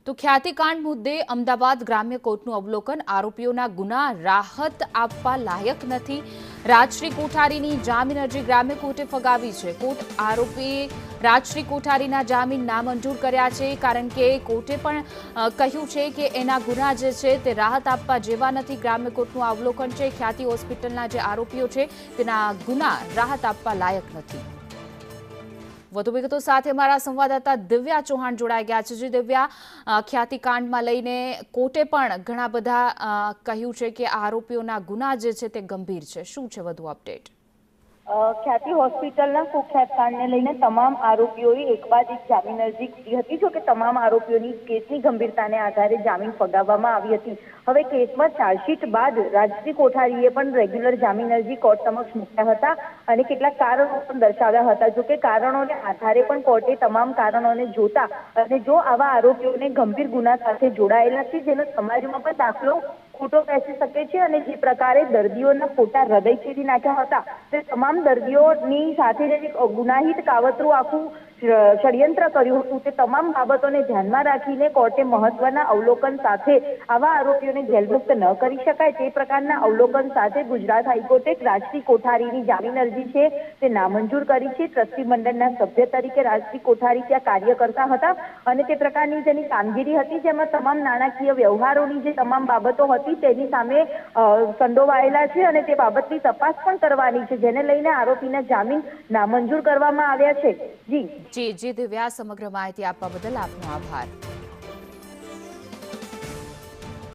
તો ખ્યાતિકાંડ મુદ્દે અમદાવાદ ગ્રામ્ય કોર્ટનું અવલોકન આરોપીઓના ગુના રાહત આપવા લાયક નથી. રાજશ્રી કોઠારીની જામીન અરજી ગ્રામ્ય કોર્ટે ફગાવી છે. કોર્ટ આરોપી રાજશ્રી કોઠારીના જામીન નામંજૂર કર્યા છે, કારણ કે કોર્ટે પણ કહ્યું છે કે એના ગુના જે છે તે રાહત આપવા જેવા નથી. ગ્રામ્ય કોર્ટનું અવલોકન છે. ખ્યાતિ હોસ્પિટલના જે આરોપીઓ છે તેના ગુના રાહત આપવા લાયક નથી. વધુ વિગતો સાથે અમારા સંવાદદાતા દિવ્યા ચૌહાણ જોડાઈ ગયા છે. દિવ્યા, ખ્યાતિકાંડમાં લઈને કોર્ટે પણ ઘણા બધા કહ્યું છે કે આરોપીઓના ગુના જે છે તે ગંભીર છે. શું છે વધુ અપડેટ? ખ્યાતિ હોસ્પિટલના કુખ્યાત કાંડને લઈને તમામ આરોપીઓએ એક બાદ એક જામીન અરજી કરી હતી. જો કે તમામ આરોપીઓની કેસની ગંભીરતાને આધારે જામીન ફગાવવામાં આવી હતી. હવે કેસમાં ચાર્જશીટ બાદ રાજશ્રી કોઠારીએ પણ રેગ્યુલર જામીન અરજી કોર્ટ સમક્ષ મૂક્યા હતા અને કેટલાક કારણો પણ દર્શાવ્યા હતા. જો કે કારણોને આધારે પણ કોર્ટે તમામ કારણોને જોતા અને જો આવા આરોપીઓને ગંભીર ગુના સાથે જોડાયેલા છે, જેનો સમાજમાં પણ દાખલો ખોટો બેસી શકે છે અને જે પ્રકારે દર્દીઓના ખોટા હૃદય ચીરી નાખ્યા હતા, તે તમામ દર્દીઓની સાથે જે ગુનાહિત કાવતરું આખું ષડયંત્ર કર્યું હતું, તે તમામ બાબતોને ધ્યાનમાં રાખીને કોર્ટે મહત્વના અવલોકન સાથે આવા આરોપીઓને જેલમુક્ત ન કરી શકાય તે પ્રકારના અવલોકન સાથે ગુજરાત હાઈકોર્ટે રાજશ્રી કોઠારીની જામીન અરજી છે તે નામંજૂર કરી છે. ટ્રસ્ટી મંડળના સભ્ય તરીકે રાજશ્રી કોઠારી ત્યાં કાર્ય કરતા હતા અને તે પ્રકારની જેની કામગીરી હતી, જેમાં તમામ નાણાકીય વ્યવહારોની જે તમામ બાબતો હતી તેની સામે સંડોવાયેલા છે અને તે બાબતની તપાસ પણ કરવાની છે, જેને લઈને આરોપીના જામીન નામંજૂર કરવામાં આવ્યા છે. જી દિવ્યા, સમગ્ર માહિતી આપવા બદલ આપનો આભાર.